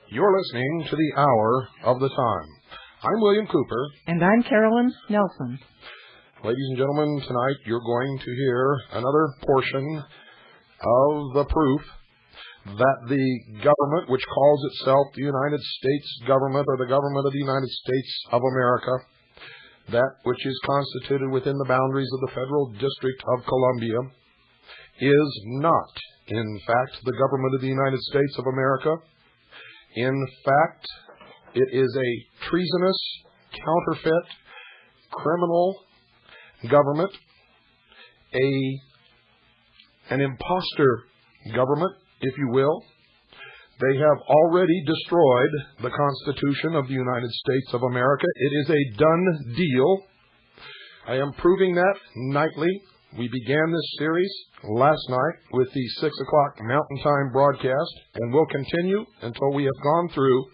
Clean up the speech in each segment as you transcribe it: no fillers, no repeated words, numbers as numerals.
You're listening to the Hour of the Time. I'm William Cooper. And I'm Carolyn Nelson. Ladies and gentlemen, tonight you're going to hear another portion of the proof that the government, which calls itself the United States government or the government of the United States of America, that which is constituted within the boundaries of the Federal District of Columbia, is not, in fact, the government of the United States of America. In fact, it is a treasonous, counterfeit, criminal government, an imposter government, if you will. They have already destroyed the Constitution of the United States of America. It is a done deal. I am proving that nightly. We began this series last night with the 6 o'clock Mountain Time broadcast, and we'll continue until we have gone through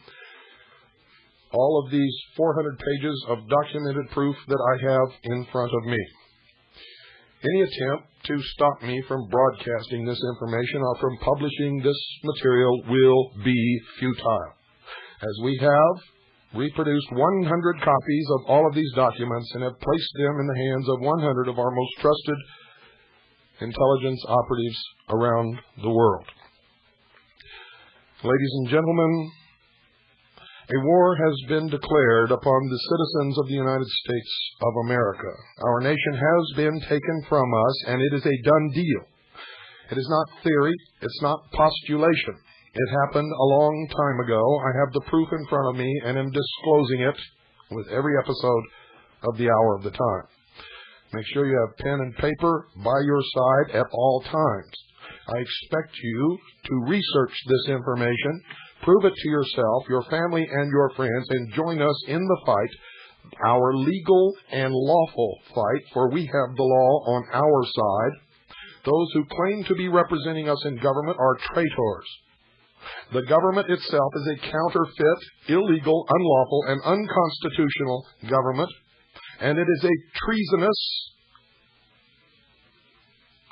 all of these 400 pages of documented proof that I have in front of me. Any attempt to stop me from broadcasting this information or from publishing this material will be futile, as we have reproduced 100 copies of all of these documents and have placed them in the hands of 100 of our most trusted intelligence operatives around the world. Ladies and gentlemen, a war has been declared upon the citizens of the United States of America. Our nation has been taken from us, and it is a done deal. It is not theory. It's not postulation. It happened a long time ago. I have the proof in front of me and am disclosing it with every episode of the Hour of the Time. Make sure you have pen and paper by your side at all times. I expect you to research this information, prove it to yourself, your family, and your friends, and join us in the fight, our legal and lawful fight, for we have the law on our side. Those who claim to be representing us in government are traitors. The government itself is a counterfeit, illegal, unlawful, and unconstitutional government, and it is a treasonous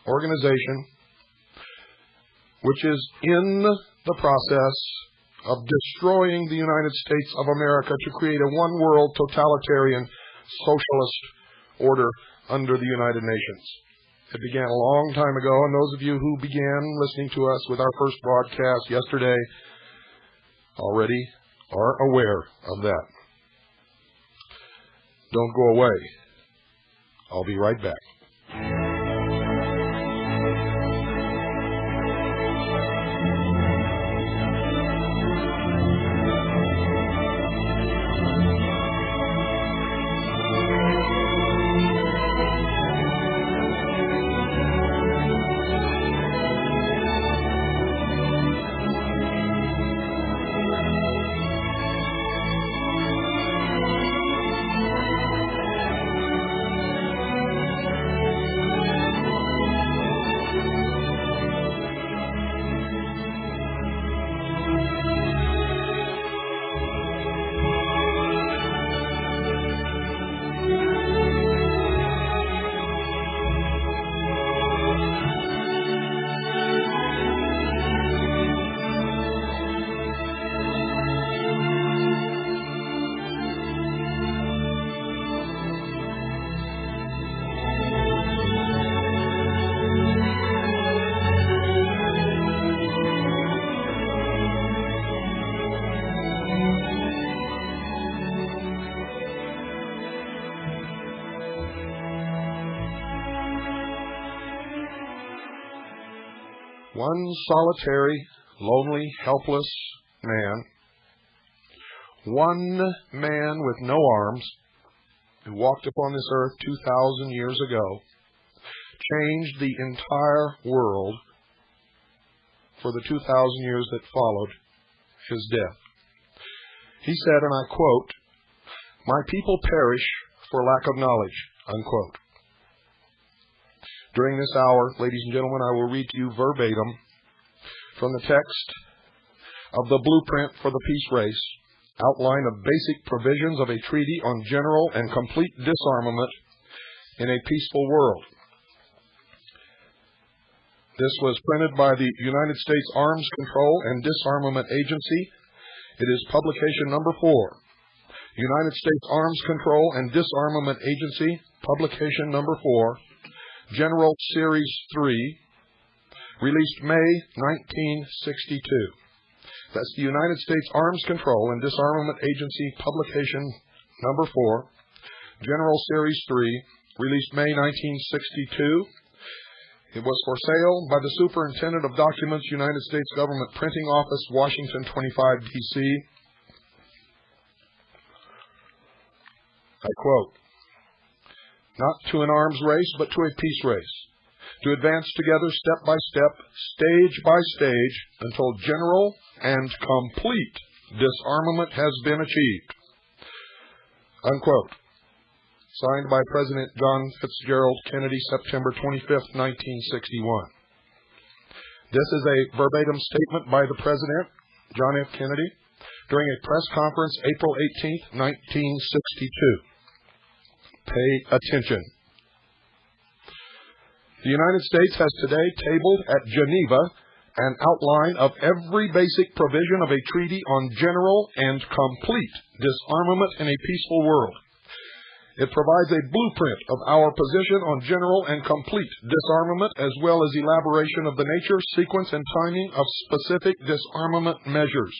organization which is in the process of destroying the United States of America to create a one-world totalitarian socialist order under the United Nations. It began a long time ago, and those of you who began listening to us with our first broadcast yesterday already are aware of that. Don't go away. I'll be right back. One solitary, lonely, helpless man, one man with no arms, who walked upon this earth 2,000 years ago, changed the entire world for the 2,000 years that followed his death. He said, and I quote, "My people perish for lack of knowledge," unquote. During this hour, ladies and gentlemen, I will read to you verbatim from the text of the Blueprint for the Peace Race, outline of basic provisions of a treaty on general and complete disarmament in a peaceful world. This was printed by the United States Arms Control and Disarmament Agency. It is publication number 4. United States Arms Control and Disarmament Agency, publication number 4, General Series 3, released May 1962. That's the United States Arms Control and Disarmament Agency, publication number 4, General Series 3, released May 1962. It was for sale by the Superintendent of Documents, United States Government Printing Office, Washington, 25, D.C. I quote, "Not to an arms race, but to a peace race, to advance together step by step, stage by stage, until general and complete disarmament has been achieved." Unquote. Signed by President John Fitzgerald Kennedy, September 25, 1961. This is a verbatim statement by the President, John F. Kennedy, during a press conference April 18, 1962. Pay attention. The United States has today tabled at Geneva an outline of every basic provision of a treaty on general and complete disarmament in a peaceful world. It provides a blueprint of our position on general and complete disarmament, as well as elaboration of the nature, sequence, and timing of specific disarmament measures.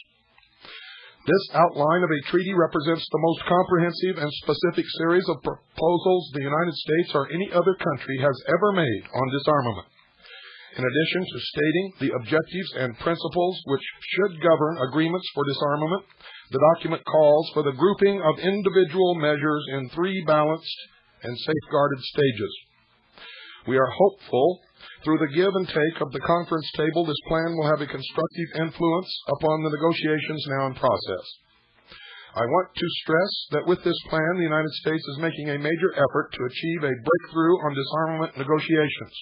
This outline of a treaty represents the most comprehensive and specific series of proposals the United States or any other country has ever made on disarmament. In addition to stating the objectives and principles which should govern agreements for disarmament, the document calls for the grouping of individual measures in 3 balanced and safeguarded stages. We are hopeful, through the give and take of the conference table, this plan will have a constructive influence upon the negotiations now in process. I want to stress that with this plan, the United States is making a major effort to achieve a breakthrough on disarmament negotiations.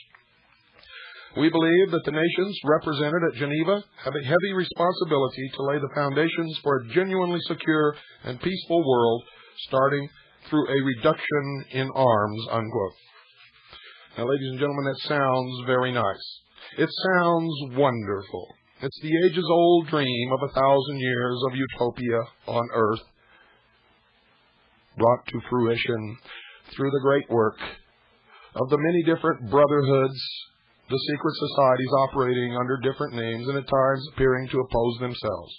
We believe that the nations represented at Geneva have a heavy responsibility to lay the foundations for a genuinely secure and peaceful world, starting through a reduction in arms, unquote. Now, ladies and gentlemen, that sounds very nice. It sounds wonderful. It's the ages-old dream of 1,000 years of utopia on earth, brought to fruition through the great work of the many different brotherhoods, the secret societies operating under different names and at times appearing to oppose themselves.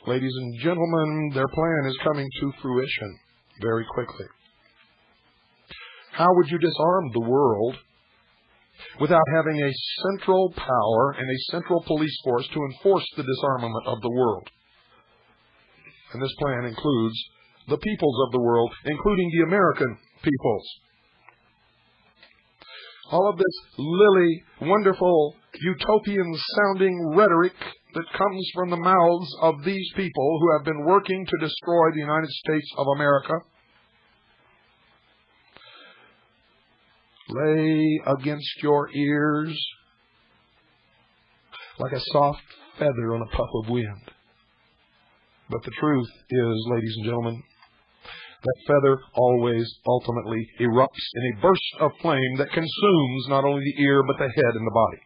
Ladies and gentlemen, their plan is coming to fruition very quickly. How would you disarm the world without having a central power and a central police force to enforce the disarmament of the world? And this plan includes the peoples of the world, including the American peoples. All of this lily, wonderful, utopian-sounding rhetoric that comes from the mouths of these people who have been working to destroy the United States of America lay against your ears like a soft feather on a puff of wind. But the truth is, ladies and gentlemen, that feather always ultimately erupts in a burst of flame that consumes not only the ear but the head and the body.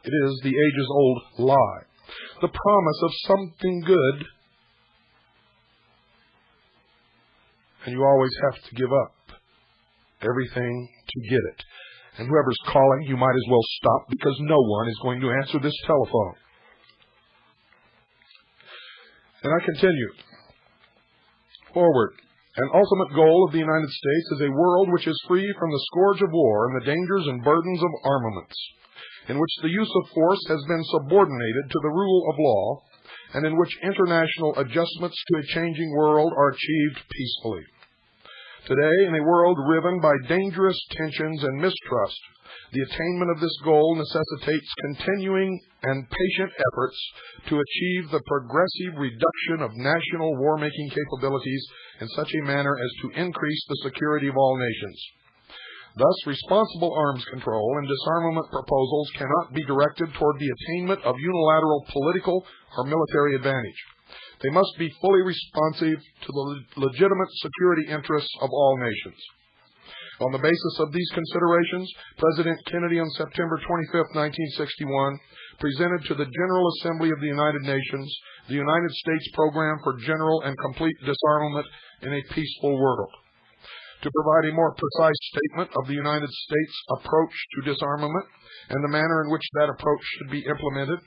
It is the ages-old lie, the promise of something good, and you always have to give up everything to get it. And whoever's calling, you might as well stop, because no one is going to answer this telephone. And I continue forward An ultimate goal of the United States is a world which is free from the scourge of war and the dangers and burdens of armaments, in which the use of force has been subordinated to the rule of law, and in which international adjustments to a changing world are achieved peacefully. Today, in a world riven by dangerous tensions and mistrust, the attainment of this goal necessitates continuing and patient efforts to achieve the progressive reduction of national war-making capabilities in such a manner as to increase the security of all nations. Thus, responsible arms control and disarmament proposals cannot be directed toward the attainment of unilateral political or military advantage. They must be fully responsive to the legitimate security interests of all nations. On the basis of these considerations, President Kennedy on September 25, 1961, presented to the General Assembly of the United Nations the United States Program for General and Complete Disarmament in a Peaceful World. To provide a more precise statement of the United States approach to disarmament and the manner in which that approach should be implemented,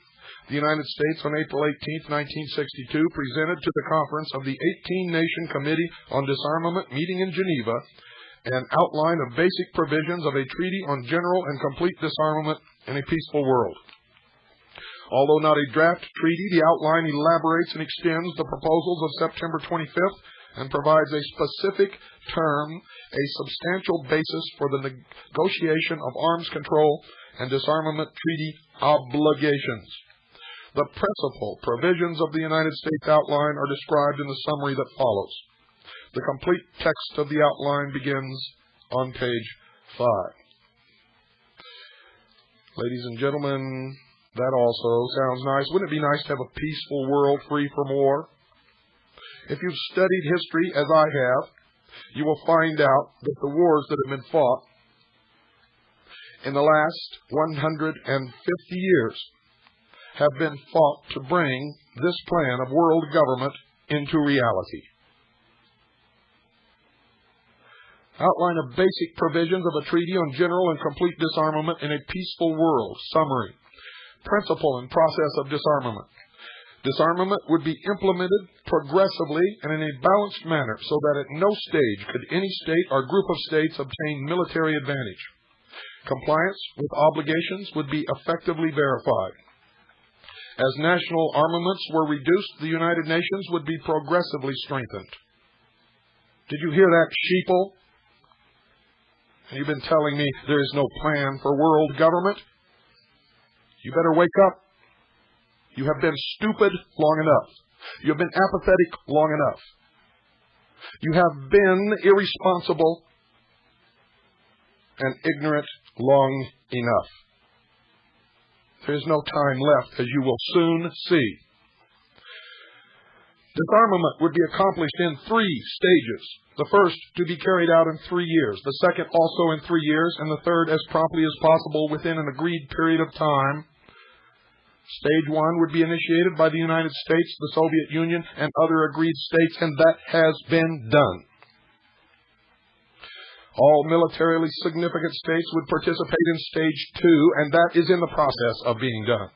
the United States on April 18, 1962, presented to the conference of the 18-Nation Committee on Disarmament meeting in Geneva an outline of basic provisions of a treaty on general and complete disarmament in a peaceful world. Although not a draft treaty, the outline elaborates and extends the proposals of September 25th and provides a specific term, a substantial basis for the negotiation of arms control and disarmament treaty obligations. The principal provisions of the United States outline are described in the summary that follows. The complete text of the outline begins on page 5. Ladies and gentlemen, that also sounds nice. Wouldn't it be nice to have a peaceful world free from war? If you've studied history, as I have, you will find out that the wars that have been fought in the last 150 years have been fought to bring this plan of world government into reality. Outline of basic provisions of a treaty on general and complete disarmament in a peaceful world. Summary. Principle and process of disarmament. Disarmament would be implemented progressively and in a balanced manner so that at no stage could any state or group of states obtain military advantage. Compliance with obligations would be effectively verified. As national armaments were reduced, the United Nations would be progressively strengthened. Did you hear that, sheeple? And you've been telling me there is no plan for world government? You better wake up. You have been stupid long enough. You have been apathetic long enough. You have been irresponsible and ignorant long enough. There is no time left, as you will soon see. Disarmament would be accomplished in 3 stages. The first to be carried out in 3 years, the second also in 3 years, and the third as promptly as possible within an agreed period of time. Stage 1 would be initiated by the United States, the Soviet Union, and other agreed states, and that has been done. All militarily significant states would participate in Stage 2, and that is in the process of being done.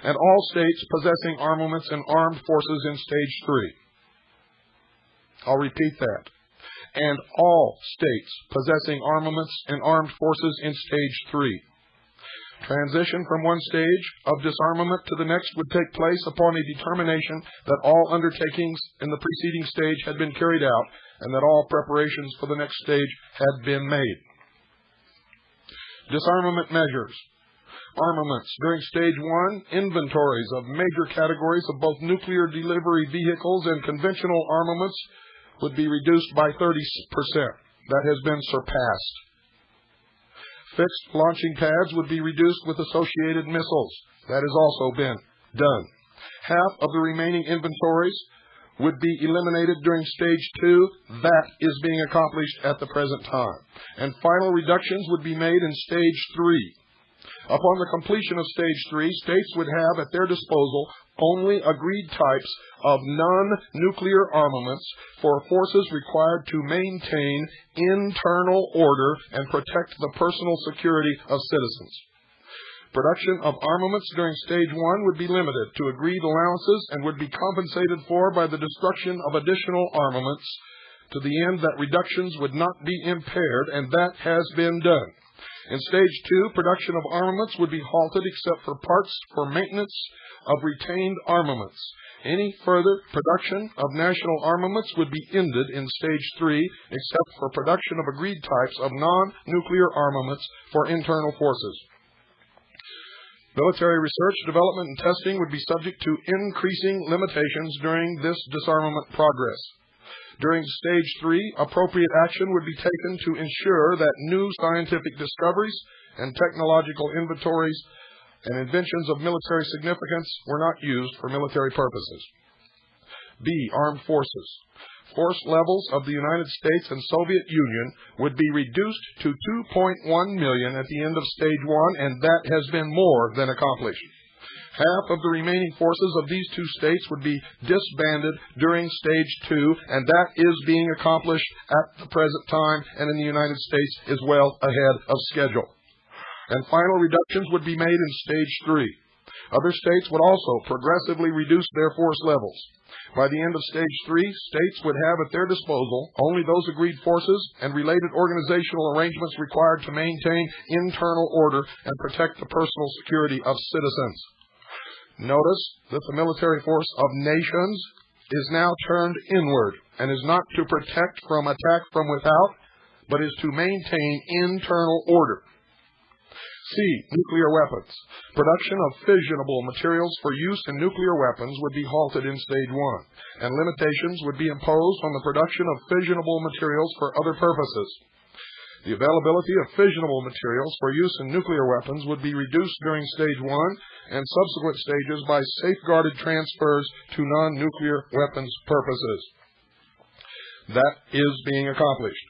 And all states possessing armaments and armed forces in Stage 3. I'll repeat that. And all states possessing armaments and armed forces in Stage 3. Transition from one stage of disarmament to the next would take place upon a determination that all undertakings in the preceding stage had been carried out and that all preparations for the next stage had been made. Disarmament measures. Armaments. During Stage 1, inventories of major categories of both nuclear delivery vehicles and conventional armaments would be reduced by 30%. That has been surpassed. Fixed launching pads would be reduced with associated missiles. That has also been done. Half of the remaining inventories would be eliminated during Stage 2. That is being accomplished at the present time. And final reductions would be made in Stage 3. Upon the completion of Stage 3, states would have at their disposal only agreed types of non-nuclear armaments for forces required to maintain internal order and protect the personal security of citizens. Production of armaments during Stage 1 would be limited to agreed allowances and would be compensated for by the destruction of additional armaments to the end that reductions would not be impaired, and that has been done. In Stage 2, production of armaments would be halted except for parts for maintenance of retained armaments. Any further production of national armaments would be ended in Stage 3, except for production of agreed types of non-nuclear armaments for internal forces. Military research, development, and testing would be subject to increasing limitations during this disarmament progress. During Stage 3, appropriate action would be taken to ensure that new scientific discoveries and technological inventories and inventions of military significance were not used for military purposes. B. Armed forces. Force levels of the United States and Soviet Union would be reduced to 2.1 million at the end of Stage 1, and that has been more than accomplished. Half of the remaining forces of these two states would be disbanded during Stage 2, and that is being accomplished at the present time and in the United States is well ahead of schedule. And final reductions would be made in Stage 3. Other states would also progressively reduce their force levels. By the end of Stage 3, states would have at their disposal only those agreed forces and related organizational arrangements required to maintain internal order and protect the personal security of citizens. Notice that the military force of nations is now turned inward and is not to protect from attack from without, but is to maintain internal order. C. Nuclear weapons. Production of fissionable materials for use in nuclear weapons would be halted in Stage 1, and limitations would be imposed on the production of fissionable materials for other purposes. The availability of fissionable materials for use in nuclear weapons would be reduced during Stage 1 and subsequent stages by safeguarded transfers to non-nuclear weapons purposes. That is being accomplished.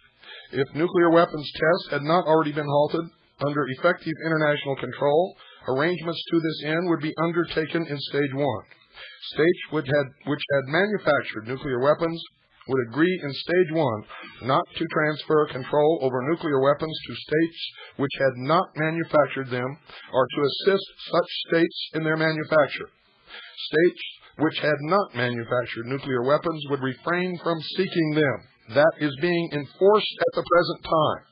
If nuclear weapons tests had not already been halted, under effective international control, arrangements to this end would be undertaken in Stage 1. States which had manufactured nuclear weapons would agree in Stage 1 not to transfer control over nuclear weapons to states which had not manufactured them or to assist such states in their manufacture. States which had not manufactured nuclear weapons would refrain from seeking them. That is being enforced at the present time.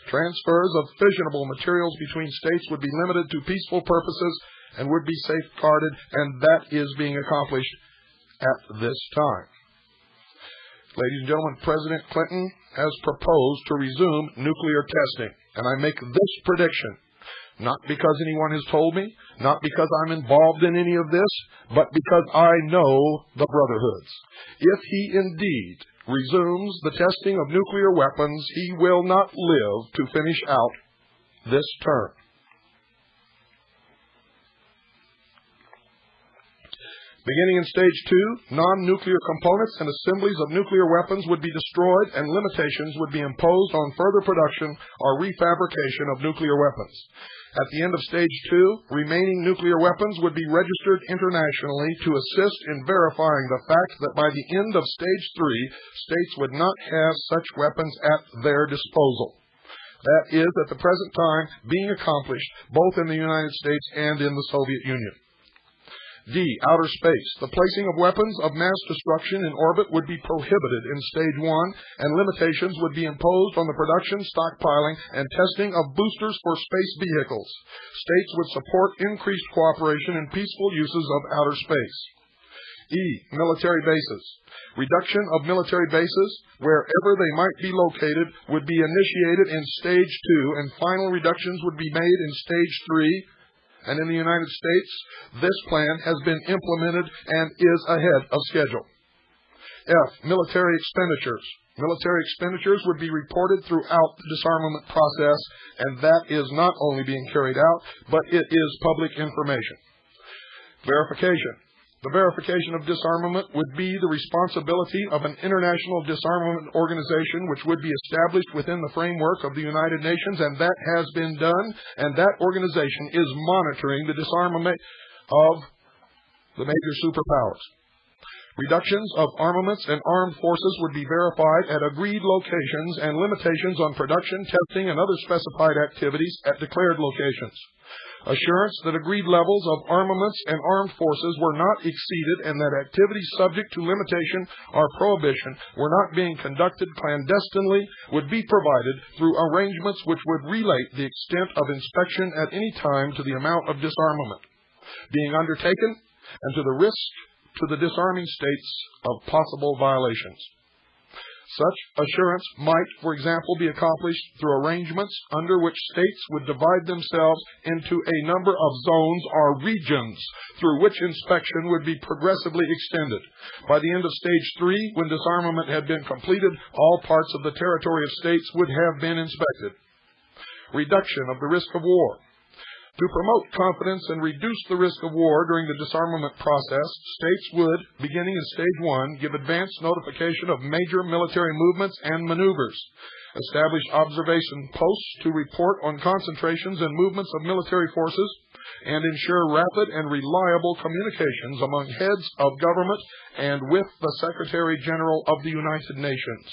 Transfers of fissionable materials between states would be limited to peaceful purposes and would be safeguarded, and that is being accomplished at this time. Ladies and gentlemen, President Clinton has proposed to resume nuclear testing, and I make this prediction, not because anyone has told me, not because I'm involved in any of this, but because I know the brotherhoods. If he indeed resumes the testing of nuclear weapons, he will not live to finish out this term. Beginning in Stage 2, non-nuclear components and assemblies of nuclear weapons would be destroyed and limitations would be imposed on further production or refabrication of nuclear weapons. At the end of Stage 2, remaining nuclear weapons would be registered internationally to assist in verifying the fact that by the end of Stage 3, states would not have such weapons at their disposal. That is, at the present time, being accomplished both in the United States and in the Soviet Union. D. Outer space. The placing of weapons of mass destruction in orbit would be prohibited in Stage 1, and limitations would be imposed on the production, stockpiling, and testing of boosters for space vehicles. States would support increased cooperation in peaceful uses of outer space. E. Military bases. Reduction of military bases, wherever they might be located, would be initiated in Stage 2, and final reductions would be made in Stage 3, and in the United States, this plan has been implemented and is ahead of schedule. F. Military expenditures. Military expenditures would be reported throughout the disarmament process, and that is not only being carried out, but it is public information. Verification. The verification of disarmament would be the responsibility of an international disarmament organization which would be established within the framework of the United Nations, and that has been done, and that organization is monitoring the disarmament of the major superpowers. Reductions of armaments and armed forces would be verified at agreed locations, and limitations on production, testing, and other specified activities at declared locations. Assurance that agreed levels of armaments and armed forces were not exceeded and that activities subject to limitation or prohibition were not being conducted clandestinely would be provided through arrangements which would relate the extent of inspection at any time to the amount of disarmament being undertaken and to the risk to the disarming states of possible violations. Such assurance might, for example, be accomplished through arrangements under which states would divide themselves into a number of zones or regions through which inspection would be progressively extended. By the end of Stage 3, when disarmament had been completed, all parts of the territory of states would have been inspected. Reduction of the risk of war. To promote confidence and reduce the risk of war during the disarmament process, states would, beginning in Stage 1, give advance notification of major military movements and maneuvers, establish observation posts to report on concentrations and movements of military forces, and ensure rapid and reliable communications among heads of government and with the Secretary General of the United Nations.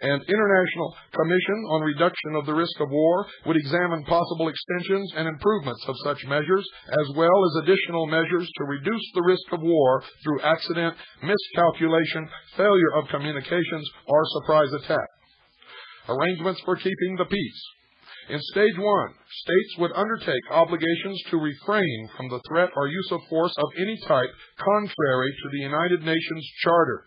An International Commission on Reduction of the Risk of War would examine possible extensions and improvements of such measures, as well as additional measures to reduce the risk of war through accident, miscalculation, failure of communications, or surprise attack. Arrangements for keeping the peace. In Stage 1, states would undertake obligations to refrain from the threat or use of force of any type contrary to the United Nations Charter.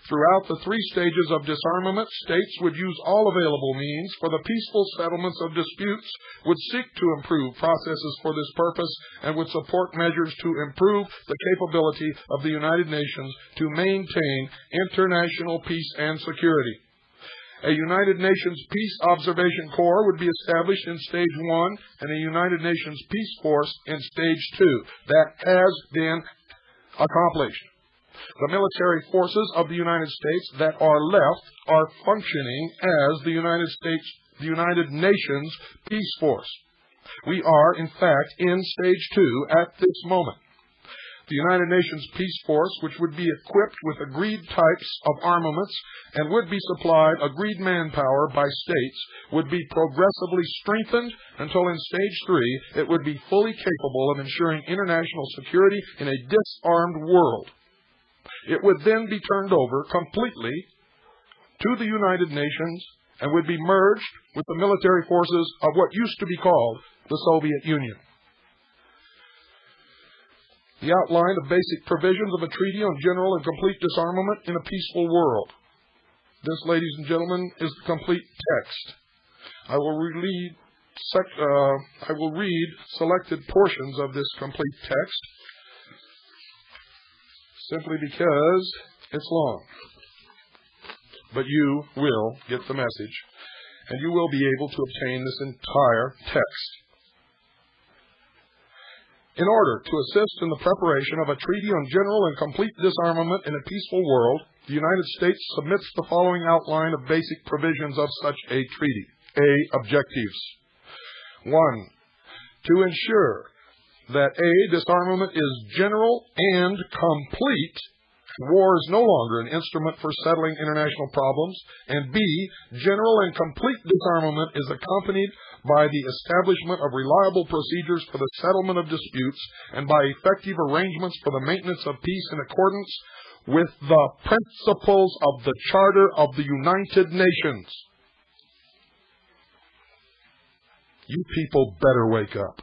Throughout the 3 stages of disarmament, states would use all available means for the peaceful settlements of disputes, would seek to improve processes for this purpose, and would support measures to improve the capability of the United Nations to maintain international peace and security. A United Nations Peace Observation Corps would be established in Stage 1 and a United Nations Peace Force in Stage 2. That has been accomplished. The military forces of the United States that are left are functioning as the United Nations Peace Force. We are, in fact, in Stage 2 at this moment. The United Nations Peace Force, which would be equipped with agreed types of armaments and would be supplied agreed manpower by states, would be progressively strengthened until in Stage 3 it would be fully capable of ensuring international security in a disarmed world. It would then be turned over completely to the United Nations and would be merged with the military forces of what used to be called the Soviet Union. The outline of basic provisions of a treaty on general and complete disarmament in a peaceful world. This, ladies and gentlemen, is the complete text. I will read selected portions of this complete text, simply because it's long. But you will get the message, and you will be able to obtain this entire text. In order to assist in the preparation of a treaty on general and complete disarmament in a peaceful world, the United States submits the following outline of basic provisions of such a treaty. A. Objectives. 1. To ensure that A. Disarmament is general and complete. War is no longer an instrument for settling international problems. And B. General and complete disarmament is accompanied by the establishment of reliable procedures for the settlement of disputes and by effective arrangements for the maintenance of peace in accordance with the principles of the Charter of the United Nations. You people better wake up.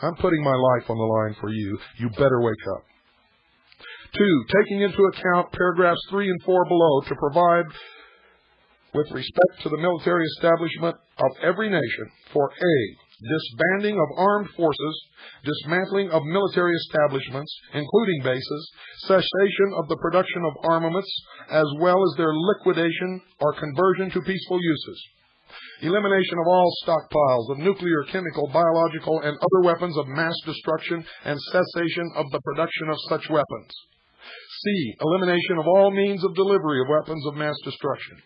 I'm putting my life on the line for you. You better wake up. 2. Taking into account paragraphs 3 and 4 below to provide with respect to the military establishment of every nation for A. Disbanding of armed forces, dismantling of military establishments, including bases, cessation of the production of armaments, as well as their liquidation or conversion to peaceful uses. Elimination of all stockpiles of nuclear, chemical, biological, and other weapons of mass destruction and cessation of the production of such weapons. C. Elimination of all means of delivery of weapons of mass destruction.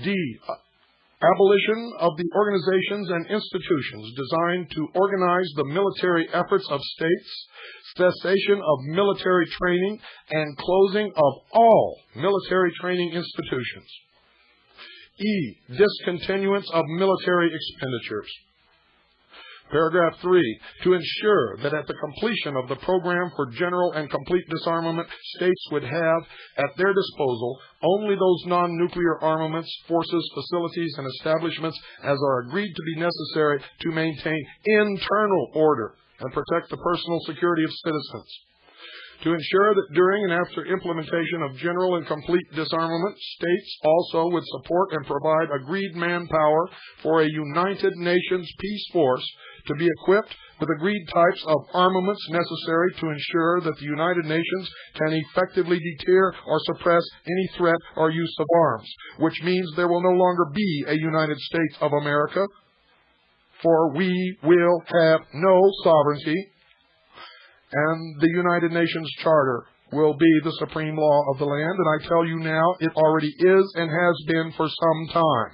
D. Abolition of the organizations and institutions designed to organize the military efforts of states, cessation of military training, and closing of all military training institutions. E. Discontinuance of military expenditures. Paragraph 3, to ensure that at the completion of the program for general and complete disarmament, states would have at their disposal only those non-nuclear armaments, forces, facilities, and establishments as are agreed to be necessary to maintain internal order and protect the personal security of citizens. To ensure that during and after implementation of general and complete disarmament, states also would support and provide agreed manpower for a United Nations peace force to be equipped with agreed types of armaments necessary to ensure that the United Nations can effectively deter or suppress any threat or use of arms, which means there will no longer be a United States of America, for we will have no sovereignty, and the United Nations Charter will be the supreme law of the land. And I tell you now, it already is and has been for some time.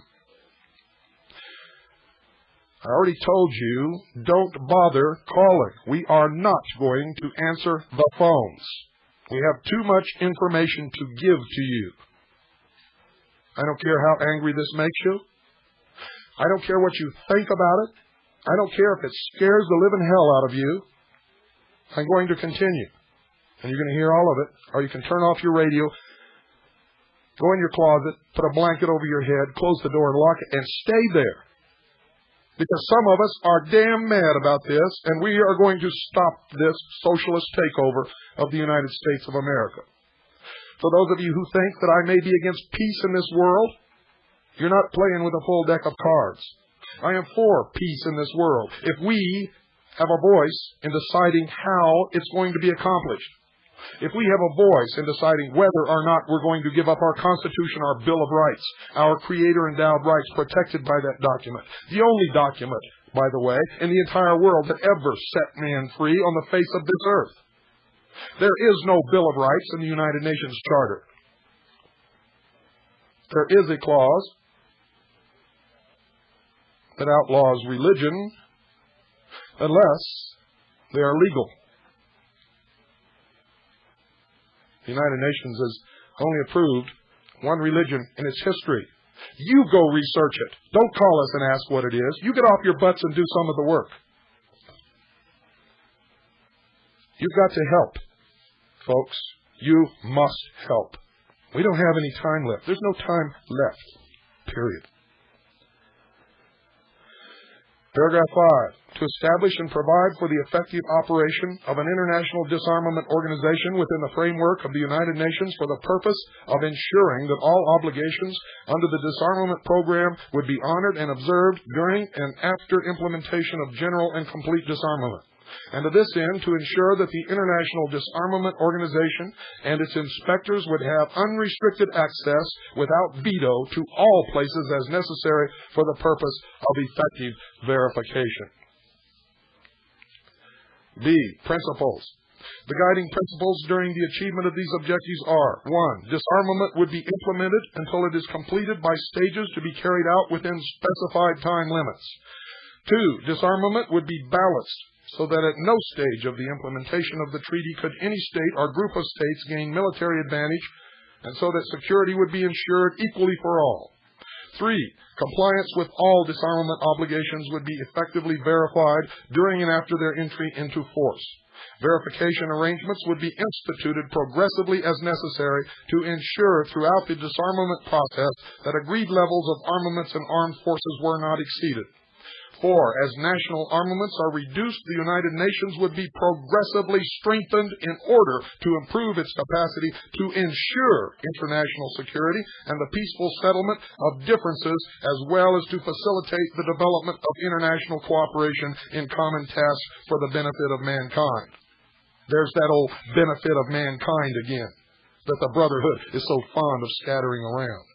I already told you, don't bother calling. We are not going to answer the phones. We have too much information to give to you. I don't care how angry this makes you. I don't care what you think about it. I don't care if it scares the living hell out of you. I'm going to continue. And you're going to hear all of it. Or you can turn off your radio, go in your closet, put a blanket over your head, close the door and lock it, and stay there. Because some of us are damn mad about this, and we are going to stop this socialist takeover of the United States of America. For those of you who think that I may be against peace in this world, you're not playing with a full deck of cards. I am for peace in this world, if we have a voice in deciding how it's going to be accomplished. If we have a voice in deciding whether or not we're going to give up our Constitution, our Bill of Rights, our Creator-endowed rights protected by that document, the only document, by the way, in the entire world that ever set man free on the face of this earth. There is no Bill of Rights in the United Nations Charter. There is a clause that outlaws religion unless they are legal. The United Nations has only approved one religion in its history. You go research it. Don't call us and ask what it is. You get off your butts and do some of the work. You've got to help, folks. You must help. We don't have any time left. There's no time left, period. Paragraph 5, to establish and provide for the effective operation of an international disarmament organization within the framework of the United Nations for the purpose of ensuring that all obligations under the disarmament program would be honored and observed during and after implementation of general and complete disarmament. And to this end, to ensure that the International Disarmament Organization and its inspectors would have unrestricted access without veto to all places as necessary for the purpose of effective verification. B. Principles. The guiding principles during the achievement of these objectives are: 1. Disarmament would be implemented until it is completed by stages to be carried out within specified time limits. 2. Disarmament would be balanced, so that at no stage of the implementation of the treaty could any state or group of states gain military advantage, and so that security would be ensured equally for all. 3. Compliance with all disarmament obligations would be effectively verified during and after their entry into force. Verification arrangements would be instituted progressively as necessary to ensure throughout the disarmament process that agreed levels of armaments and armed forces were not exceeded. 4. As national armaments are reduced, the United Nations would be progressively strengthened in order to improve its capacity to ensure international security and the peaceful settlement of differences, as well as to facilitate the development of international cooperation in common tasks for the benefit of mankind. There's that old benefit of mankind again, that the Brotherhood is so fond of scattering around.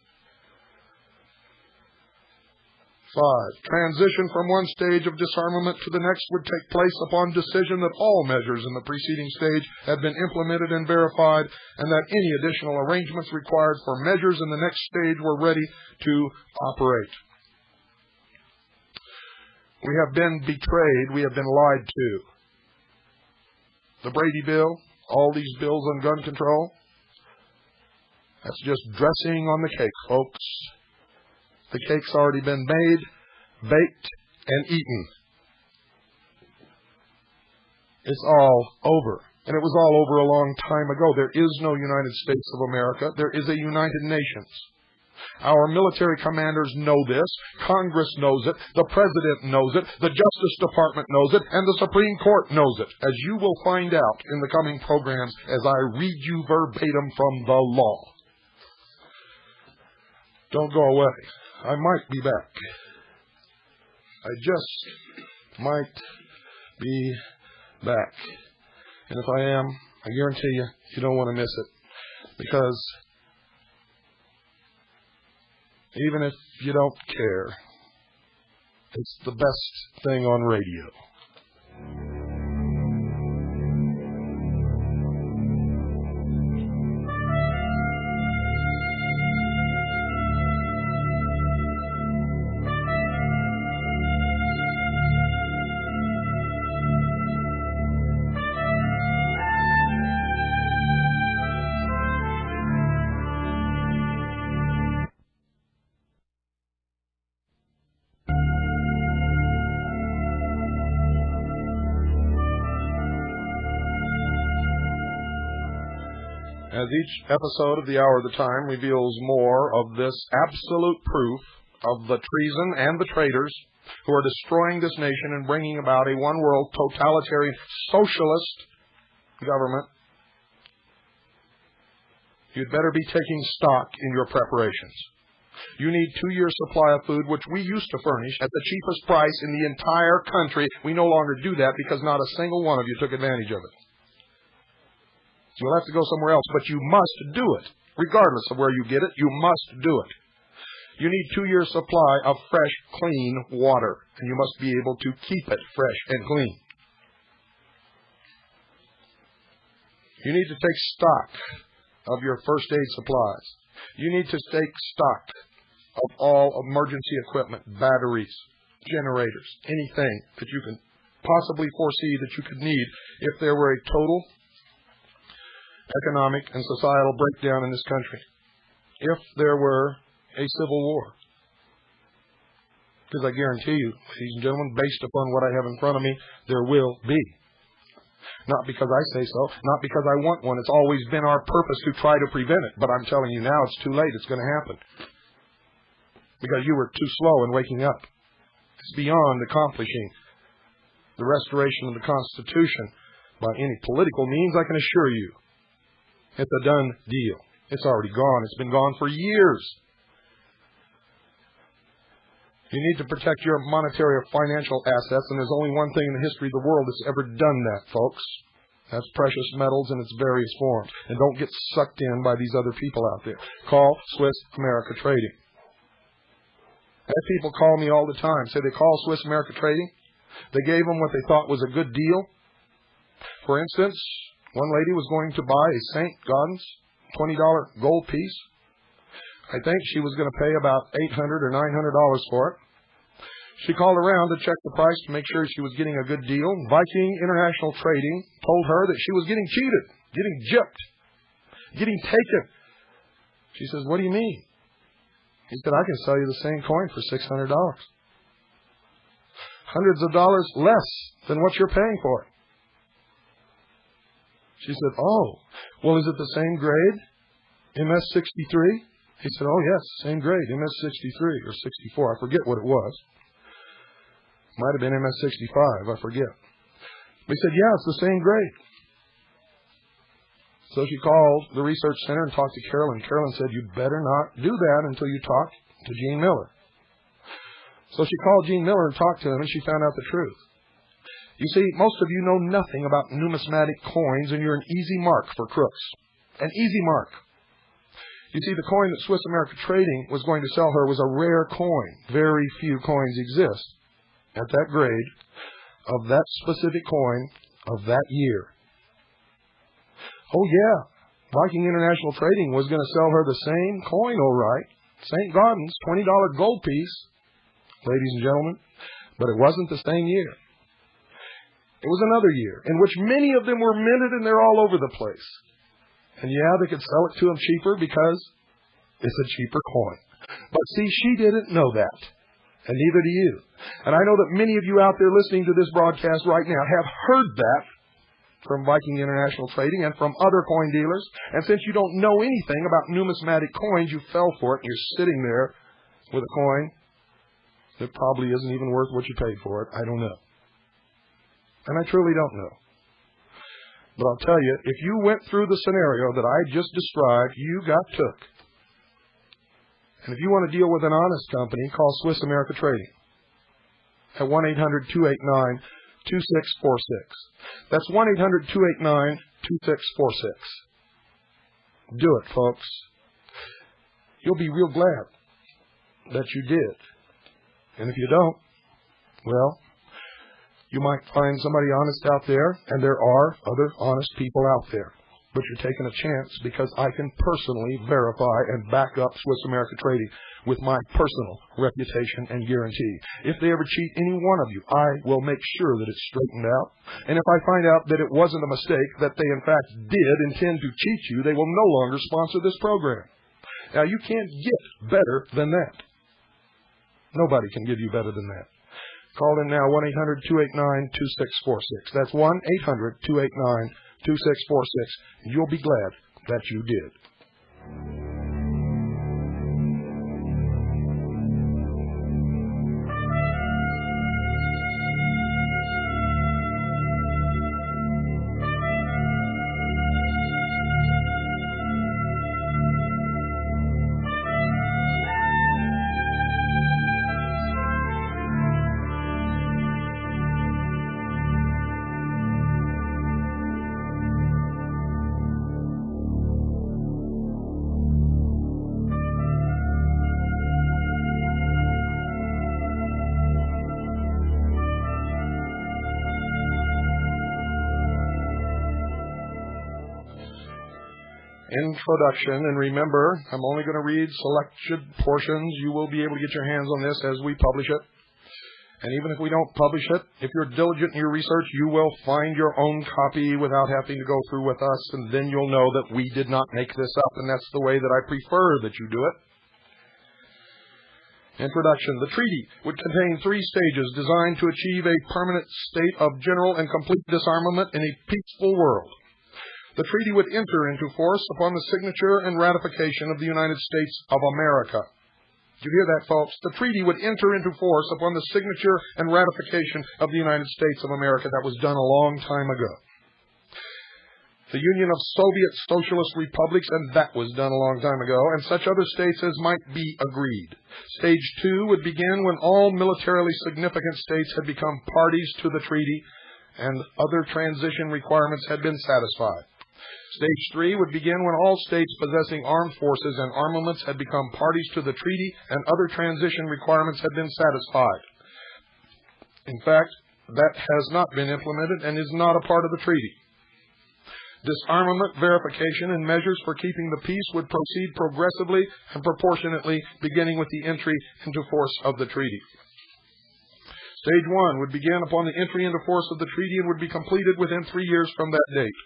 5. Transition from one stage of disarmament to the next would take place upon decision that all measures in the preceding stage had been implemented and verified, and that any additional arrangements required for measures in the next stage were ready to operate. We have been betrayed. We have been lied to. The Brady Bill, all these bills on gun control, that's just dressing on the cake, folks. The cake's already been made, baked, and eaten. It's all over. And it was all over a long time ago. There is no United States of America. There is a United Nations. Our military commanders know this. Congress knows it. The President knows it. The Justice Department knows it. And the Supreme Court knows it, as you will find out in the coming programs as I read you verbatim from the law. Don't go away. I might be back. I just might be back. And if I am, I guarantee you don't want to miss it. Because even if you don't care, it's the best thing on radio. As each episode of the Hour of the Time reveals more of this absolute proof of the treason and the traitors who are destroying this nation and bringing about a one-world totalitarian socialist government, you'd better be taking stock in your preparations. You need 2 years' supply of food, which we used to furnish at the cheapest price in the entire country. We no longer do that because not a single one of you took advantage of it. You'll have to go somewhere else, but you must do it. Regardless of where you get it, you must do it. You need 2 years' supply of fresh, clean water, and you must be able to keep it fresh and clean. You need to take stock of your first aid supplies. You need to take stock of all emergency equipment, batteries, generators, anything that you can possibly foresee that you could need if there were a total economic and societal breakdown in this country, if there were a civil war. Because I guarantee you, ladies and gentlemen, based upon what I have in front of me, there will be. Not because I say so, not because I want one. It's always been our purpose to try to prevent it. But I'm telling you now, it's too late. It's going to happen. Because you were too slow in waking up. It's beyond accomplishing the restoration of the Constitution by any political means, I can assure you. It's a done deal. It's already gone. It's been gone for years. You need to protect your monetary or financial assets, and there's only one thing in the history of the world that's ever done that, folks. That's precious metals in its various forms. And don't get sucked in by these other people out there. Call Swiss America Trading. I have people call me all the time, say they call Swiss America Trading. They gave them what they thought was a good deal. For instance, one lady was going to buy a St. Gaudens $20 gold piece. I think she was going to pay about $800 or $900 for it. She called around to check the price to make sure she was getting a good deal. Viking International Trading told her that she was getting cheated, getting gypped, getting taken. She says, "What do you mean?" He said, "I can sell you the same coin for $600. Hundreds of dollars less than what you're paying for it." She said, "Oh, well, is it the same grade, MS-63? He said, "Oh, yes, same grade, MS-63 or 64. I forget what it was. Might have been MS-65. I forget." He said, "Yeah, it's the same grade." So she called the research center and talked to Carolyn. Carolyn said, "You better not do that until you talk to Gene Miller." So she called Gene Miller and talked to him, and she found out the truth. You see, most of you know nothing about numismatic coins, and you're an easy mark for crooks. An easy mark. You see, the coin that Swiss America Trading was going to sell her was a rare coin. Very few coins exist at that grade of that specific coin of that year. Oh, yeah. Viking International Trading was going to sell her the same coin, all right. St. Gaudens, $20 gold piece, ladies and gentlemen. But it wasn't the same year. It was another year in which many of them were minted, and they're all over the place. And yeah, they could sell it to them cheaper because it's a cheaper coin. But see, she didn't know that. And neither do you. And I know that many of you out there listening to this broadcast right now have heard that from Viking International Trading and from other coin dealers. And since you don't know anything about numismatic coins, you fell for it, and you're sitting there with a coin that probably isn't even worth what you paid for it. I don't know. And I truly don't know. But I'll tell you, if you went through the scenario that I just described, you got took. And if you want to deal with an honest company, call Swiss America Trading at 1-800-289-2646. That's 1-800-289-2646. Do it, folks. You'll be real glad that you did. And if you don't, well, you might find somebody honest out there, and there are other honest people out there. But you're taking a chance because I can personally verify and back up Swiss America Trading with my personal reputation and guarantee. If they ever cheat any one of you, I will make sure that it's straightened out. And if I find out that it wasn't a mistake, that they in fact did intend to cheat you, they will no longer sponsor this program. Now, you can't get better than that. Nobody can give you better than that. Call in now, 1-800-289-2646. That's 1-800-289-2646. You'll be glad that you did. Introduction, and remember, I'm only going to read selected portions. You will be able to get your hands on this as we publish it. And even if we don't publish it, if you're diligent in your research, you will find your own copy without having to go through with us, and then you'll know that we did not make this up, and that's the way that I prefer that you do it. Introduction. The treaty would contain 3 stages designed to achieve a permanent state of general and complete disarmament in a peaceful world. The treaty would enter into force upon the signature and ratification of the United States of America. Did you hear that, folks? The treaty would enter into force upon the signature and ratification of the United States of America. That was done a long time ago. The Union of Soviet Socialist Republics, and that was done a long time ago, and such other states as might be agreed. Stage 2 would begin when all militarily significant states had become parties to the treaty and other transition requirements had been satisfied. Stage 3 would begin when all states possessing armed forces and armaments had become parties to the treaty and other transition requirements had been satisfied. In fact, that has not been implemented and is not a part of the treaty. Disarmament, verification, and measures for keeping the peace would proceed progressively and proportionately, beginning with the entry into force of the treaty. Stage 1 would begin upon the entry into force of the treaty and would be completed within 3 years from that date.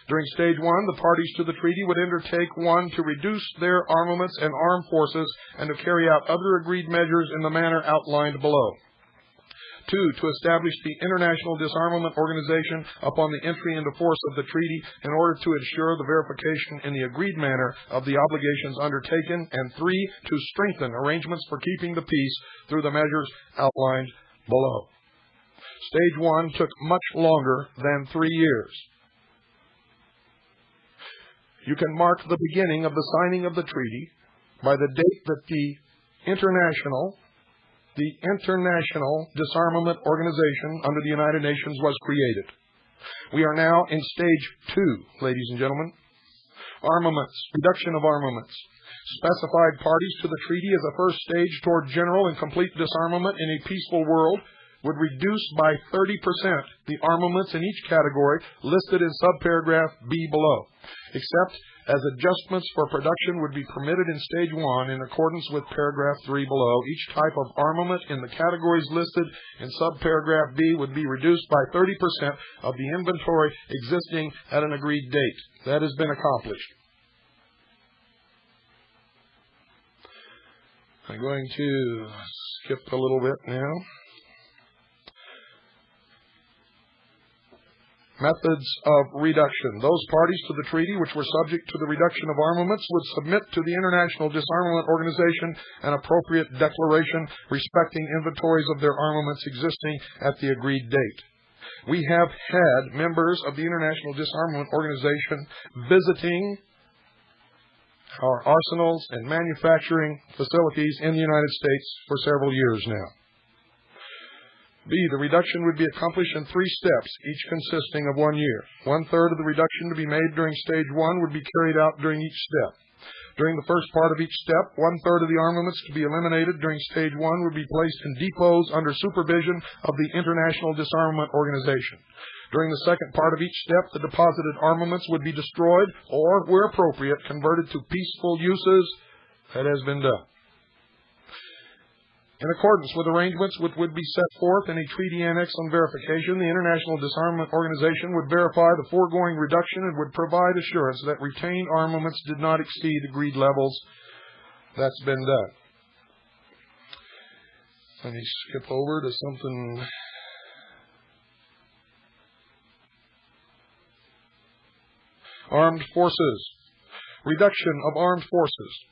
During Stage 1, the parties to the treaty would undertake 1, to reduce their armaments and armed forces and to carry out other agreed measures in the manner outlined below. 2, to establish the International Disarmament Organization upon the entry into force of the treaty in order to ensure the verification in the agreed manner of the obligations undertaken. And 3, to strengthen arrangements for keeping the peace through the measures outlined below. Stage 1 took much longer than 3 years. You can mark the beginning of the signing of the treaty by the date that the International Disarmament Organization under the United Nations was created. We are now in Stage 2, ladies and gentlemen. Armaments, reduction of armaments. Specified parties to the treaty as a first stage toward general and complete disarmament in a peaceful world would reduce by 30% the armaments in each category listed in subparagraph B below, except as adjustments for production would be permitted in Stage 1 in accordance with paragraph 3 below. Each type of armament in the categories listed in subparagraph B would be reduced by 30% of the inventory existing at an agreed date. That has been accomplished. I'm going to skip a little bit now. Methods of reduction. Those parties to the treaty which were subject to the reduction of armaments would submit to the International Disarmament Organization an appropriate declaration respecting inventories of their armaments existing at the agreed date. We have had members of the International Disarmament Organization visiting our arsenals and manufacturing facilities in the United States for several years now. B. The reduction would be accomplished in 3 steps, each consisting of 1 year. 1/3 of the reduction to be made during stage 1 would be carried out during each step. During the first part of each step, 1/3 of the armaments to be eliminated during stage 1 would be placed in depots under supervision of the International Disarmament Organization. During the second part of each step, the deposited armaments would be destroyed or, where appropriate, converted to peaceful uses. That has been done. In accordance with arrangements which would be set forth in a treaty annex on verification, the International Disarmament Organization would verify the foregoing reduction and would provide assurance that retained armaments did not exceed agreed levels. That's been done. Let me skip over to something. Armed forces. Reduction of armed forces.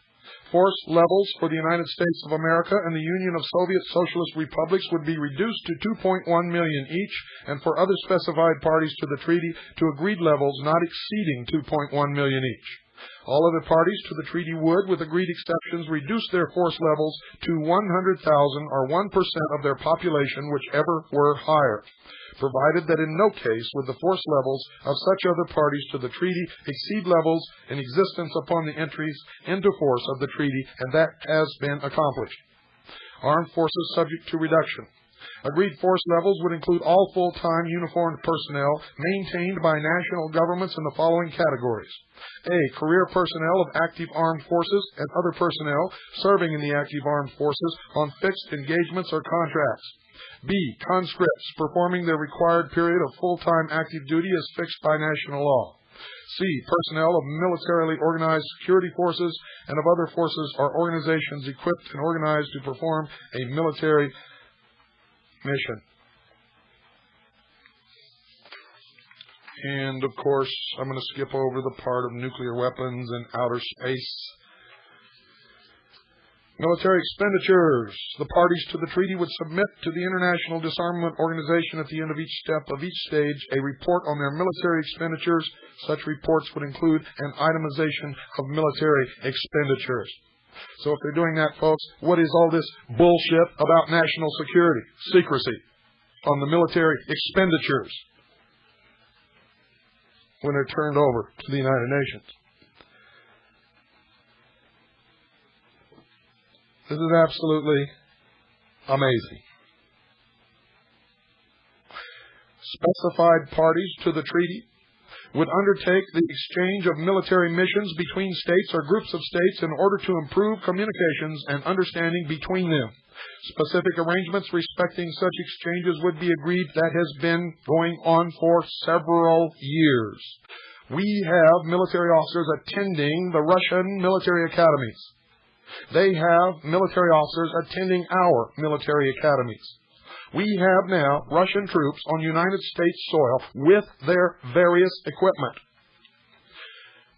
Force levels for the United States of America and the Union of Soviet Socialist Republics would be reduced to 2.1 million each, and for other specified parties to the treaty to agreed levels not exceeding 2.1 million each. All other parties to the treaty would, with agreed exceptions, reduce their force levels to 100,000 or 1% of their population, whichever were higher, provided that in no case would the force levels of such other parties to the treaty exceed levels in existence upon the entries into force of the treaty, and that has been accomplished. Armed forces subject to reduction. Agreed force levels would include all full-time uniformed personnel maintained by national governments in the following categories. A. Career personnel of active armed forces and other personnel serving in the active armed forces on fixed engagements or contracts. B. Conscripts performing their required period of full-time active duty as fixed by national law. C. Personnel of militarily organized security forces and of other forces or organizations equipped and organized to perform a military mission. And, of course, I'm going to skip over the part of nuclear weapons and outer space. Military expenditures. The parties to the treaty would submit to the International Disarmament Organization at the end of each step of each stage a report on their military expenditures. Such reports would include an itemization of military expenditures. So if they're doing that, folks, what is all this bullshit about national security, secrecy on the military expenditures when they're turned over to the United Nations? This is absolutely amazing. Specified parties to the treaty would undertake the exchange of military missions between states or groups of states in order to improve communications and understanding between them. Specific arrangements respecting such exchanges would be agreed. That has been going on for several years. We have military officers attending the Russian military academies. They have military officers attending our military academies. We have now Russian troops on United States soil with their various equipment.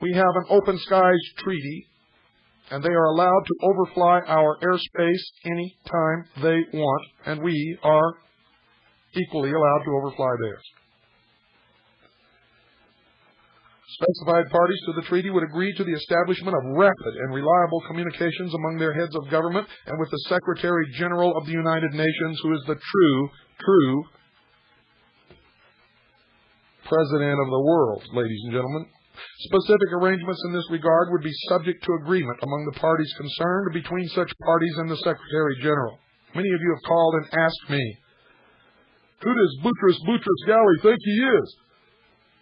We have an open skies treaty, and they are allowed to overfly our airspace any time they want, and we are equally allowed to overfly theirs. Specified parties to the treaty would agree to the establishment of rapid and reliable communications among their heads of government and with the Secretary General of the United Nations, who is the true President of the world, ladies and gentlemen. Specific arrangements in this regard would be subject to agreement among the parties concerned between such parties and the Secretary General. Many of you have called and asked me, who does Boutros Ghali think he is?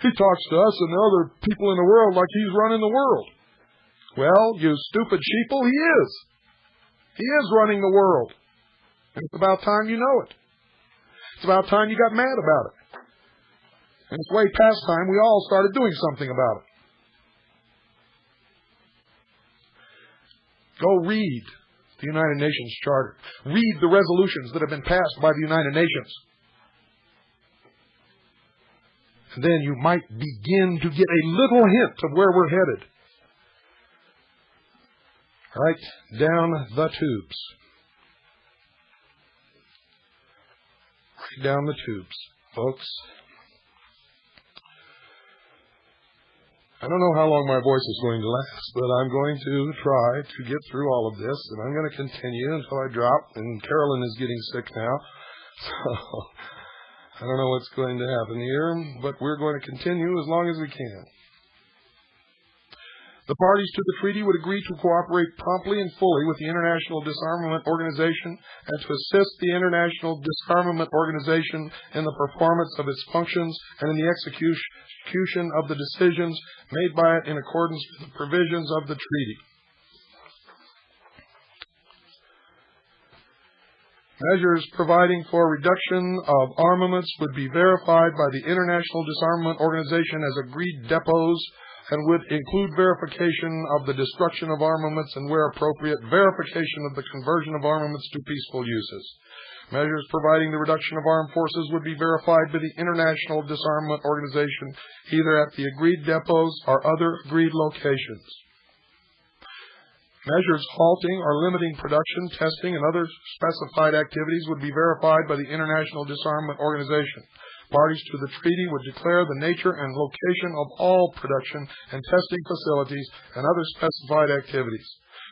He talks to us and the other people in the world like he's running the world. Well, you stupid sheeple, he is. He is running the world. And it's about time you know it. It's about time you got mad about it. And it's way past time we all started doing something about it. Go read the United Nations Charter. Read the resolutions that have been passed by the United Nations. And then you might begin to get a little hint of where we're headed. Right down the tubes. Right down the tubes, folks. I don't know how long my voice is going to last, but I'm going to try to get through all of this, and I'm going to continue until I drop, and Carolyn is getting sick now, so I don't know what's going to happen here, but we're going to continue as long as we can. The parties to the treaty would agree to cooperate promptly and fully with the International Disarmament Organization and to assist the International Disarmament Organization in the performance of its functions and in the execution of the decisions made by it in accordance with the provisions of the treaty. Measures providing for reduction of armaments would be verified by the International Disarmament Organization as agreed depots and would include verification of the destruction of armaments and, where appropriate, verification of the conversion of armaments to peaceful uses. Measures providing the reduction of armed forces would be verified by the International Disarmament Organization, either at the agreed depots or other agreed locations. Measures halting or limiting production, testing, and other specified activities would be verified by the International Disarmament Organization. Parties to the treaty would declare the nature and location of all production and testing facilities and other specified activities.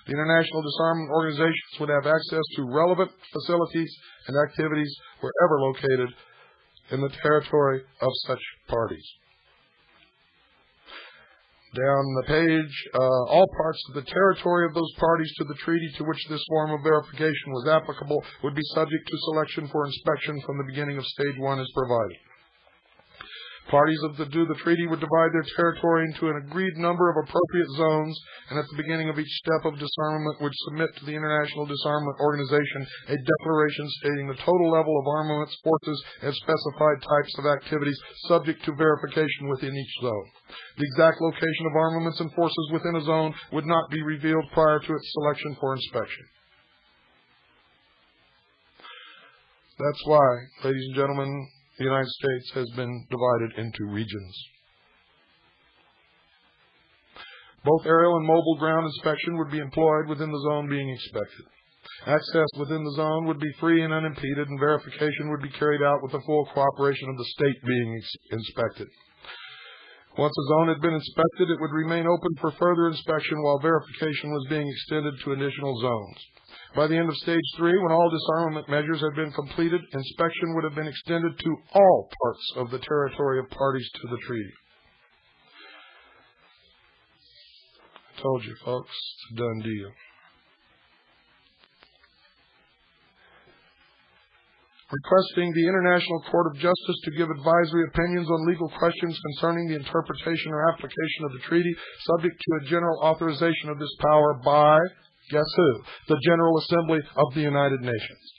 The International Disarmament Organizations would have access to relevant facilities and activities wherever located in the territory of such parties. Down the page, all parts of the territory of those parties to the treaty to which this form of verification was applicable would be subject to selection for inspection from the beginning of Stage 1 as provided. Parties to the treaty would divide their territory into an agreed number of appropriate zones, and at the beginning of each step of disarmament would submit to the International Disarmament Organization a declaration stating the total level of armaments, forces, and specified types of activities subject to verification within each zone. The exact location of armaments and forces within a zone would not be revealed prior to its selection for inspection. That's why, ladies and gentlemen, the United States has been divided into regions. Both aerial and mobile ground inspection would be employed within the zone being inspected. Access within the zone would be free and unimpeded, and verification would be carried out with the full cooperation of the state being inspected. Once a zone had been inspected, it would remain open for further inspection while verification was being extended to additional zones. By the end of Stage 3, when all disarmament measures had been completed, inspection would have been extended to all parts of the territory of parties to the treaty. I told you, folks, it's a done deal. Requesting the International Court of Justice to give advisory opinions on legal questions concerning the interpretation or application of the treaty, subject to a general authorization of this power by, guess who? The General Assembly of the United Nations.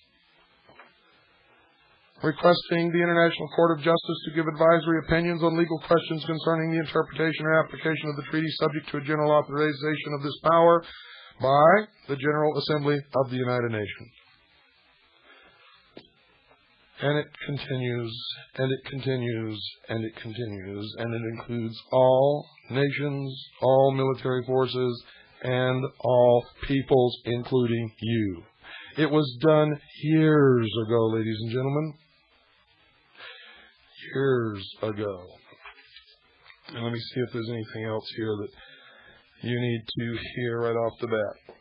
Requesting the International Court of Justice to give advisory opinions on legal questions concerning the interpretation or application of the treaty, subject to a general authorization of this power by the General Assembly of the United Nations. And it continues, and it continues, and it continues, and it includes all nations, all military forces, and all peoples, including you. It was done years ago, ladies and gentlemen. Years ago. And let me see if there's anything else here that you need to hear right off the bat.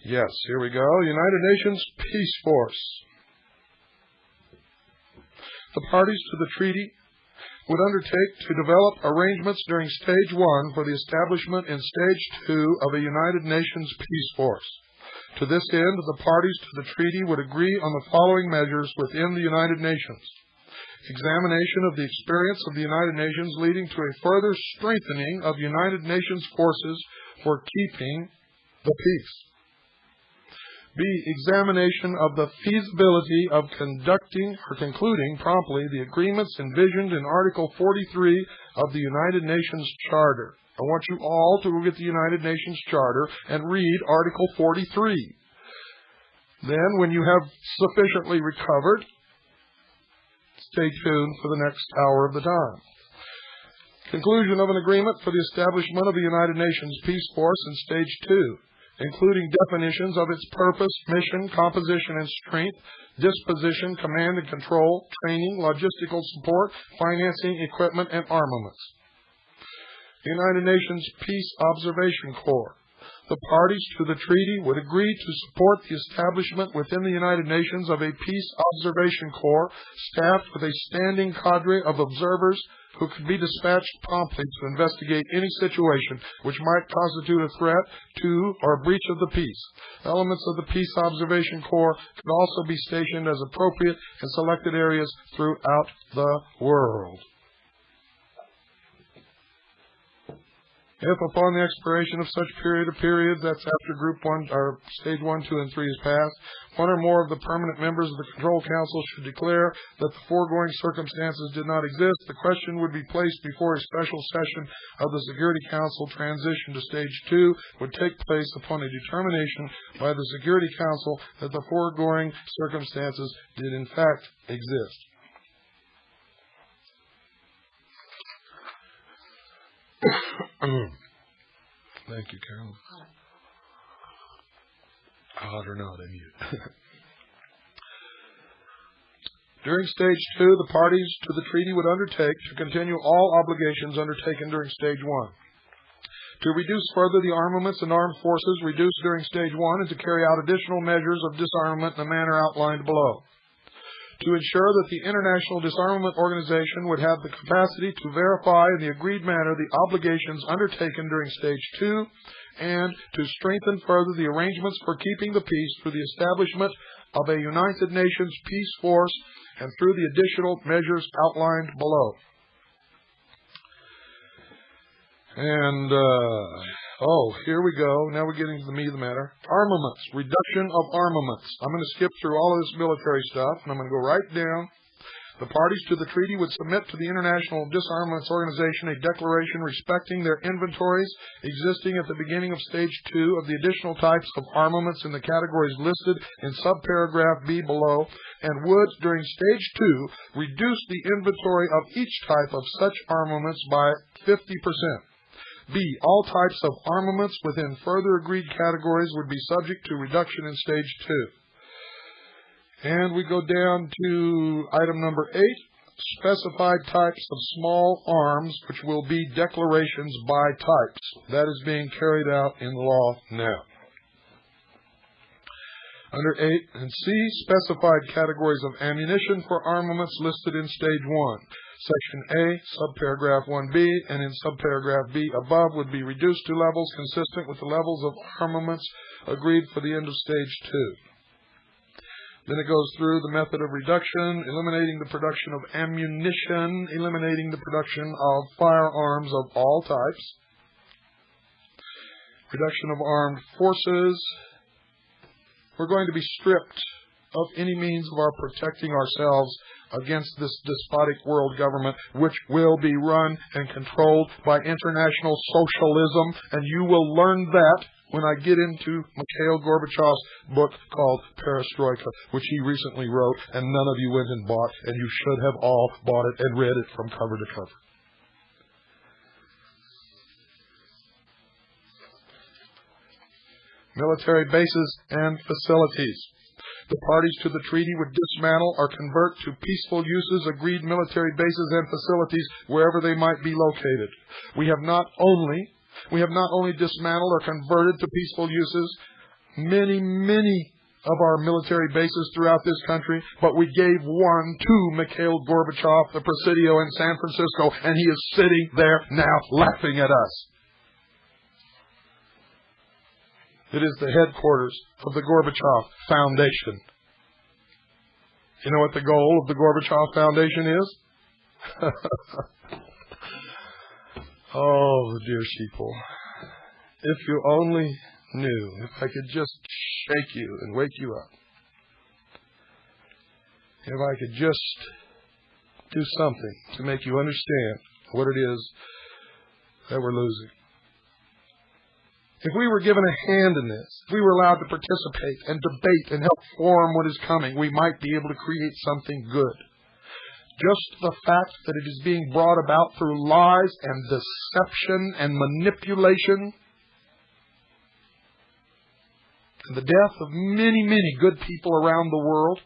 Yes, here we go. United Nations Peace Force. The parties to the treaty would undertake to develop arrangements during Stage 1 for the establishment in Stage 2 of a United Nations Peace Force. To this end, the parties to the treaty would agree on the following measures within the United Nations. Examination of the experience of the United Nations leading to a further strengthening of United Nations forces for keeping the peace. B. Examination of the feasibility of conducting or concluding promptly the agreements envisioned in Article 43 of the United Nations Charter. I want you all to look at the United Nations Charter and read Article 43. Then, when you have sufficiently recovered, stay tuned for the next hour of the time. Conclusion of an agreement for the establishment of the United Nations Peace Force in Stage 2, including definitions of its purpose, mission, composition and strength, disposition, command and control, training, logistical support, financing, equipment, and armaments. The United Nations Peace Observation Corps. The parties to the treaty would agree to support the establishment within the United Nations of a Peace Observation Corps staffed with a standing cadre of observers who could be dispatched promptly to investigate any situation which might constitute a threat to or a breach of the peace. Elements of the Peace Observation Corps could also be stationed as appropriate in selected areas throughout the world. If upon the expiration of such period or periods, that's after Group 1 or Stage 1, 2, and 3 is passed, one or more of the permanent members of the Control Council should declare that the foregoing circumstances did not exist, the question would be placed before a special session of the Security Council. Transition to Stage 2 would take place upon a determination by the Security Council that the foregoing circumstances did in fact exist. Thank you, Carolyn. Hot or not, I mute. During Stage 2, the parties to the treaty would undertake to continue all obligations undertaken during Stage 1. To reduce further the armaments and armed forces reduced during Stage 1 and to carry out additional measures of disarmament in the manner outlined below. To ensure that the International Disarmament Organization would have the capacity to verify in the agreed manner the obligations undertaken during Stage 2, and to strengthen further the arrangements for keeping the peace through the establishment of a United Nations Peace Force and through the additional measures outlined below. And, here we go. Now we're getting to the meat of the matter. Armaments. Reduction of armaments. I'm going to skip through all of this military stuff, and I'm going to go right down. The parties to the treaty would submit to the International Disarmament Organization a declaration respecting their inventories existing at the beginning of Stage 2 of the additional types of armaments in the categories listed in subparagraph B below, and would, during Stage 2, reduce the inventory of each type of such armaments by 50%. B. All types of armaments within further agreed categories would be subject to reduction in Stage 2. And we go down to item number 8, specified types of small arms, which will be declarations by types. That is being carried out in law now. Under 8 and C, specified categories of ammunition for armaments listed in Stage 1. Section A, subparagraph 1B, and in subparagraph B above would be reduced to levels consistent with the levels of armaments agreed for the end of Stage 2. Then it goes through the method of reduction, eliminating the production of ammunition, eliminating the production of firearms of all types, reduction of armed forces. We're going to be stripped of any means of our protecting ourselves against this despotic world government, which will be run and controlled by international socialism, and you will learn that when I get into Mikhail Gorbachev's book called Perestroika, which he recently wrote, and none of you went and bought, and you should have all bought it and read it from cover to cover. Military bases and facilities. The parties to the treaty would dismantle or convert to peaceful uses agreed military bases and facilities wherever they might be located. We have not only dismantled or converted to peaceful uses many of our military bases throughout this country, but we gave one to Mikhail Gorbachev, the Presidio in San Francisco, and he is sitting there now laughing at us. It is the headquarters of the Gorbachev Foundation. You know what the goal of the Gorbachev Foundation is? Oh, dear sheeple. If you only knew, if I could just shake you and wake you up. If I could just do something to make you understand what it is that we're losing. if we were given a hand in this, if we were allowed to participate and debate and help form what is coming, we might be able to create something good. Just the fact that it is being brought about through lies and deception and manipulation and the death of many, many good people around the world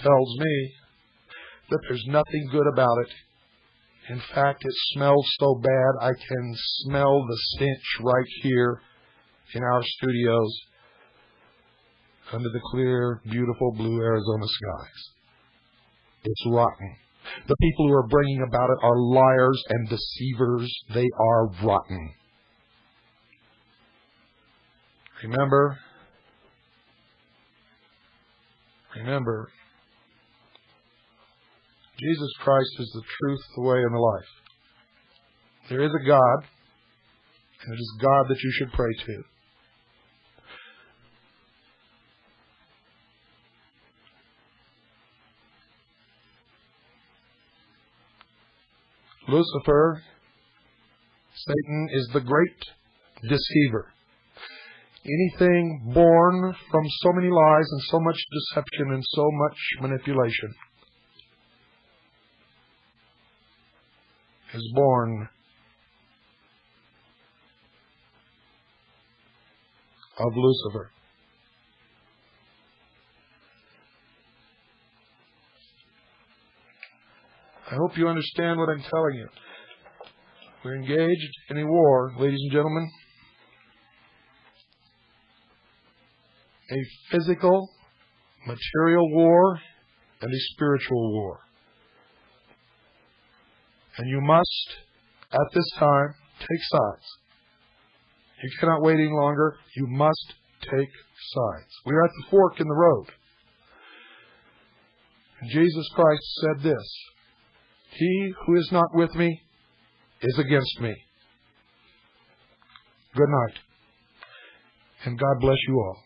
tells me that there's nothing good about it. In fact, it smells so bad I can smell the stench right here in our studios under the clear, beautiful blue Arizona skies. It's rotten. The people who are bringing about it are liars and deceivers. They are rotten. Remember, Jesus Christ is the truth, the way, and the life. There is a God, and it is God that you should pray to. Lucifer, Satan, is the great deceiver. Anything born from so many lies and so much deception and so much manipulation is born of Lucifer. I hope you understand what I'm telling you. We're engaged in a war, ladies and gentlemen. A physical, material war and a spiritual war. And you must, at this time, take sides. You cannot wait any longer. You must take sides. We are at the fork in the road. And Jesus Christ said this: "He who is not with me is against me." Good night. And God bless you all.